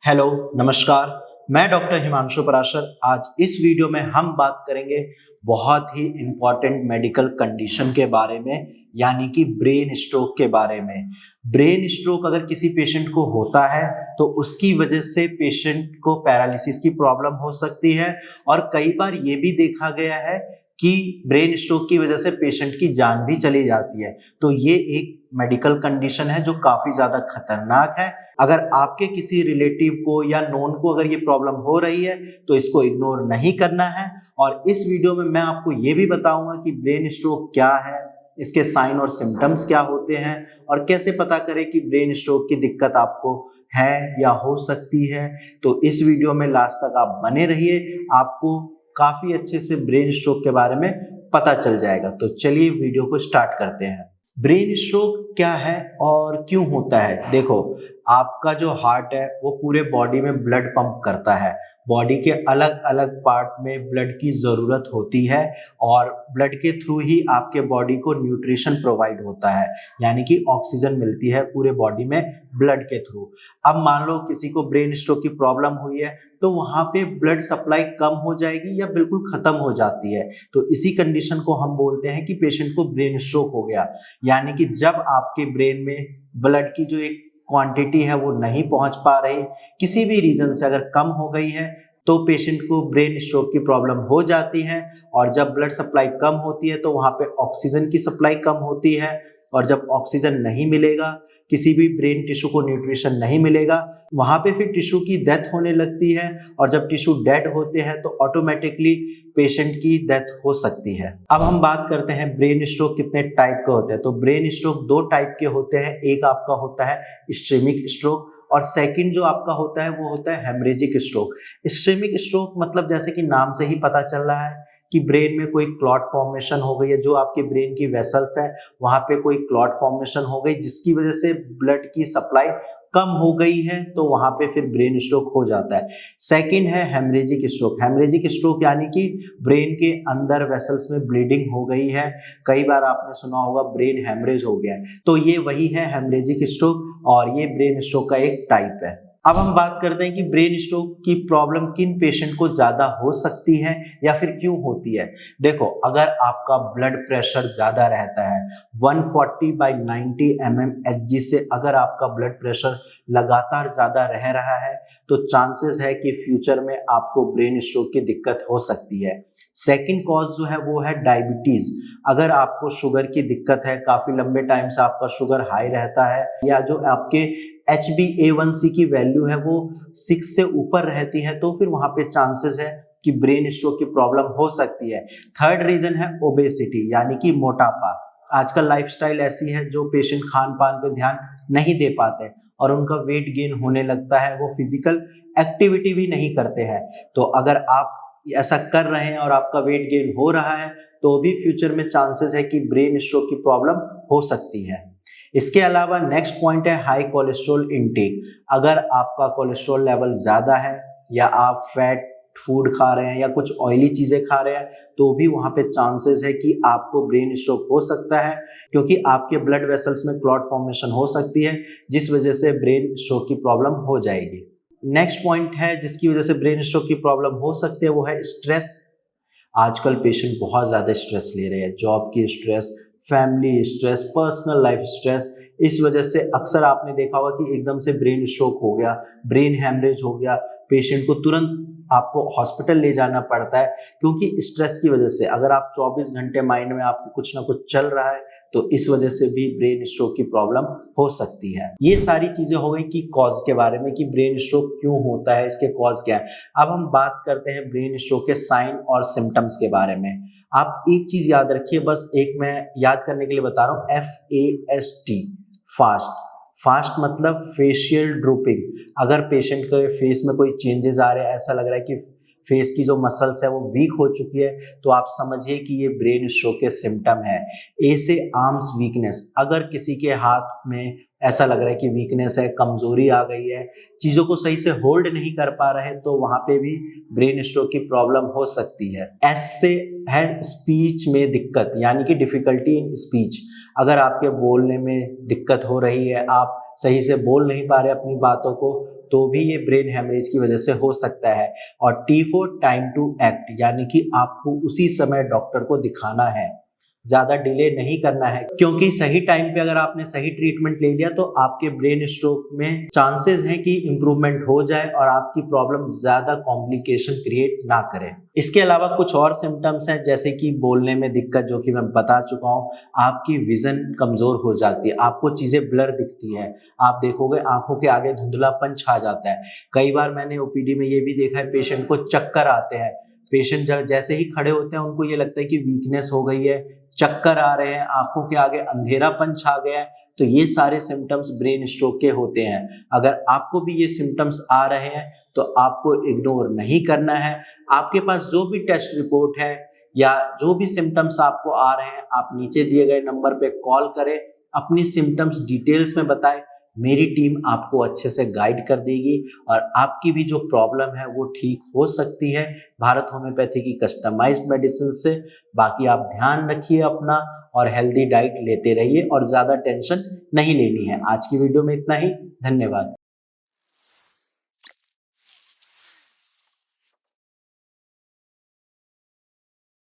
Hello, नमस्कार। मैं doctor Himanshu Parashar. आज इस वीडियो में हम बात करेंगे बहुत ही इम्पोर्टेंट मेडिकल कंडीशन के बारे में, यानी कि ब्रेन स्ट्रोक के बारे में। ब्रेन स्ट्रोक अगर किसी पेशेंट को होता है तो उसकी वजह से पेशेंट को पैरालिसिस की प्रॉब्लम हो सकती है और कई बार ये भी देखा गया है कि ब्रेन स्ट्रोक की वजह से पेशेंट की जान भी चली जाती है। तो ये एक मेडिकल कंडीशन है जो काफ़ी ज़्यादा खतरनाक है। अगर आपके किसी रिलेटिव को या नोन को अगर ये प्रॉब्लम हो रही है तो इसको इग्नोर नहीं करना है। और इस वीडियो में मैं आपको ये भी बताऊंगा कि ब्रेन स्ट्रोक क्या है, इसके साइन और सिम्टम्स क्या होते हैं और कैसे पता करें कि ब्रेन स्ट्रोक की दिक्कत आपको है या हो सकती है। तो इस वीडियो में लास्ट तक आप बने रहिए, आपको काफी अच्छे से ब्रेन स्ट्रोक के बारे में पता चल जाएगा। तो चलिए वीडियो को स्टार्ट करते हैं। ब्रेन स्ट्रोक क्या है और क्यों होता है? देखो, आपका जो हार्ट है वो पूरे बॉडी में ब्लड पंप करता है। बॉडी के अलग अलग पार्ट में ब्लड की ज़रूरत होती है और ब्लड के थ्रू ही आपके बॉडी को न्यूट्रिशन प्रोवाइड होता है, यानी कि ऑक्सीजन मिलती है पूरे बॉडी में ब्लड के थ्रू। अब मान लो किसी को ब्रेन स्ट्रोक की प्रॉब्लम हुई है तो वहाँ पे ब्लड सप्लाई कम हो जाएगी या बिल्कुल ख़त्म हो जाती है। तो इसी कंडीशन को हम बोलते हैं कि पेशेंट को ब्रेन स्ट्रोक हो गया। यानी कि जब आपके ब्रेन में ब्लड की जो एक क्वांटिटी है वो नहीं पहुंच पा रही, किसी भी रीजन से अगर कम हो गई है तो पेशेंट को ब्रेन स्ट्रोक की प्रॉब्लम हो जाती है। और जब ब्लड सप्लाई कम होती है तो वहाँ पे ऑक्सीजन की सप्लाई कम होती है और जब ऑक्सीजन नहीं मिलेगा, किसी भी ब्रेन टिश्यू को न्यूट्रिशन नहीं मिलेगा, वहाँ पे फिर टिश्यू की डेथ होने लगती है। और जब टिश्यू डेड होते हैं तो ऑटोमेटिकली पेशेंट की डेथ हो सकती है। अब हम बात करते हैं ब्रेन स्ट्रोक कितने टाइप के होते हैं। तो ब्रेन स्ट्रोक दो टाइप के होते हैं। एक आपका होता है इस्केमिक स्ट्रोक और सेकंड जो आपका होता है वो होता है हेमरेजिक स्ट्रोक। इस्केमिक स्ट्रोक मतलब जैसे कि नाम से ही पता चल रहा है कि ब्रेन में कोई क्लॉट फॉर्मेशन हो गई है, जो आपके ब्रेन की वेसल्स है वहां पे कोई क्लॉट फॉर्मेशन हो गई जिसकी वजह से ब्लड की सप्लाई कम हो गई है, तो वहां पे फिर ब्रेन स्ट्रोक हो जाता है। सेकंड है हेमरेजिक स्ट्रोक। हेमरेजिक स्ट्रोक यानी कि ब्रेन के अंदर वेसल्स में ब्लीडिंग हो गई है। कई बार आपने सुना होगा ब्रेन हेमरेज हो गया है, तो ये वही है हेमरेजिक स्ट्रोक और ये ब्रेन स्ट्रोक का एक टाइप है। अब हम बात करते हैं कि ब्रेन स्ट्रोक की प्रॉब्लम किन पेशेंट को ज्यादा हो सकती है या फिर क्यों होती है। देखो, अगर आपका ब्लड प्रेशर ज्यादा रहता है 140/90 mmHg से, अगर आपका ब्लड प्रेशर लगातार ज्यादा रह रहा है तो चांसेस है कि फ्यूचर में आपको ब्रेन स्ट्रोक की दिक्कत हो सकती है। सेकंड कॉज जो है वो है डायबिटीज। अगर आपको शुगर की दिक्कत है, काफी लंबे टाइम से आपका शुगर हाई रहता है, या जो आपके HbA1c की वैल्यू है वो 6 से ऊपर रहती है, तो फिर वहां पे चांसेस है कि ब्रेन स्ट्रोक की प्रॉब्लम हो सकती है। थर्ड रीजन है ओबेसिटी, यानी कि मोटापा। आजकल लाइफस्टाइल ऐसी है जो पेशेंट खान पान पे ध्यान नहीं दे पाते और उनका वेट गेन होने लगता है, वो फिजिकल एक्टिविटी भी नहीं करते हैं। तो अगर आप ऐसा कर रहे हैं और आपका वेट गेन हो रहा है तो भी फ्यूचर में चांसेस है कि ब्रेन स्ट्रोक की प्रॉब्लम हो सकती है। इसके अलावा नेक्स्ट पॉइंट है हाई कोलेस्ट्रॉल इनटेक। अगर आपका कोलेस्ट्रॉल लेवल ज़्यादा है या आप फैट फूड खा रहे हैं या कुछ ऑयली चीज़ें खा रहे हैं तो भी वहाँ पे चांसेस है कि आपको ब्रेन स्ट्रोक हो सकता है, क्योंकि आपके ब्लड वेसल्स में क्लॉट फॉर्मेशन हो सकती है जिस वजह से ब्रेन स्ट्रोक की प्रॉब्लम हो जाएगी। नेक्स्ट पॉइंट है जिसकी वजह से ब्रेन स्ट्रोक की प्रॉब्लम हो सकती है, वो है स्ट्रेस। आजकल पेशेंट बहुत ज़्यादा स्ट्रेस ले रहे हैं, जॉब की stress, family stress, personal life stress. इस वजह से अक्सर आपने देखा होगा कि एकदम से ब्रेन स्ट्रोक हो गया, ब्रेन हैमरेज हो गया, पेशेंट को तुरंत आपको हॉस्पिटल ले जाना पड़ता है, क्योंकि स्ट्रेस की वजह से अगर आप 24 घंटे माइंड में आपके कुछ ना कुछ चल रहा है तो इस वजह से भी ब्रेन स्ट्रोक की प्रॉब्लम हो सकती है। ये सारी चीजें हो गई कि कॉज के बारे में कि ब्रेन स्ट्रोक क्यों होता है, इसके कॉज क्या है। अब हम बात करते हैं ब्रेन स्ट्रोक के साइन और सिम्टम्स के बारे में। आप एक चीज याद रखिए, बस एक मैं याद करने के लिए बता रहा हूँ, FAST, फास्ट। फास्ट मतलब फेशियल ड्रूपिंग। अगर पेशेंट के फेस में कोई चेंजेस आ रहे हैं, ऐसा लग रहा है कि फेस की जो मसल्स है वो वीक हो चुकी है, तो आप समझिए कि ये ब्रेन स्ट्रोक के सिम्टम है। ए से आर्म्स वीकनेस। अगर किसी के हाथ में ऐसा लग रहा है कि वीकनेस है, कमजोरी आ गई है, चीजों को सही से होल्ड नहीं कर पा रहे हैं, तो वहां पे भी ब्रेन स्ट्रोक की प्रॉब्लम हो सकती है। एस से है स्पीच में दिक्कत, यानी कि डिफिकल्टी इन स्पीच। अगर आपके बोलने में दिक्कत हो रही है, आप सही से बोल नहीं पा रहे अपनी बातों को, तो भी ये ब्रेन हेमरेज की वजह से हो सकता है। और T4 टाइम टू एक्ट, यानी कि आपको उसी समय डॉक्टर को दिखाना है, ज्यादा डिले नहीं करना है, क्योंकि सही टाइम पे अगर आपने सही ट्रीटमेंट ले लिया तो आपके ब्रेन स्ट्रोक में चांसेस हैं कि इंप्रूवमेंट हो जाए और आपकी प्रॉब्लम ज्यादा कॉम्प्लिकेशन क्रिएट ना करे। इसके अलावा कुछ और सिम्टम्स हैं, जैसे कि बोलने में दिक्कत, जो कि मैं बता चुका हूँ। आपकी विजन कमजोर हो जाती है, आपको चीजें ब्लर दिखती है, आप देखोगे आंखों के आगे धुंधलापन छा जाता है। कई बार मैंने ओपीडी में ये भी देखा है, पेशेंट को चक्कर आते हैं। पेशेंट जैसे ही खड़े होते हैं उनको ये लगता है कि वीकनेस हो गई है, चक्कर आ रहे हैं, आंखों के आगे अंधेरापन छा गया है। तो ये सारे सिम्टम्स ब्रेन स्ट्रोक के होते हैं। अगर आपको भी ये सिम्टम्स आ रहे हैं तो आपको इग्नोर नहीं करना है। आपके पास जो भी टेस्ट रिपोर्ट है या जो भी सिम्टम्स आपको आ रहे हैं, आप नीचे दिए गए नंबर पे कॉल करें, अपनी सिम्टम्स डिटेल्स में बताएं। मेरी टीम आपको अच्छे से गाइड कर देगी और आपकी भी जो प्रॉब्लम है वो ठीक हो सकती है भारत होम्योपैथी की कस्टमाइज्ड मेडिसिन से। बाकी आप ध्यान रखिए अपना और हेल्दी डाइट लेते रहिए और ज्यादा टेंशन नहीं लेनी है। आज की वीडियो में इतना ही। धन्यवाद।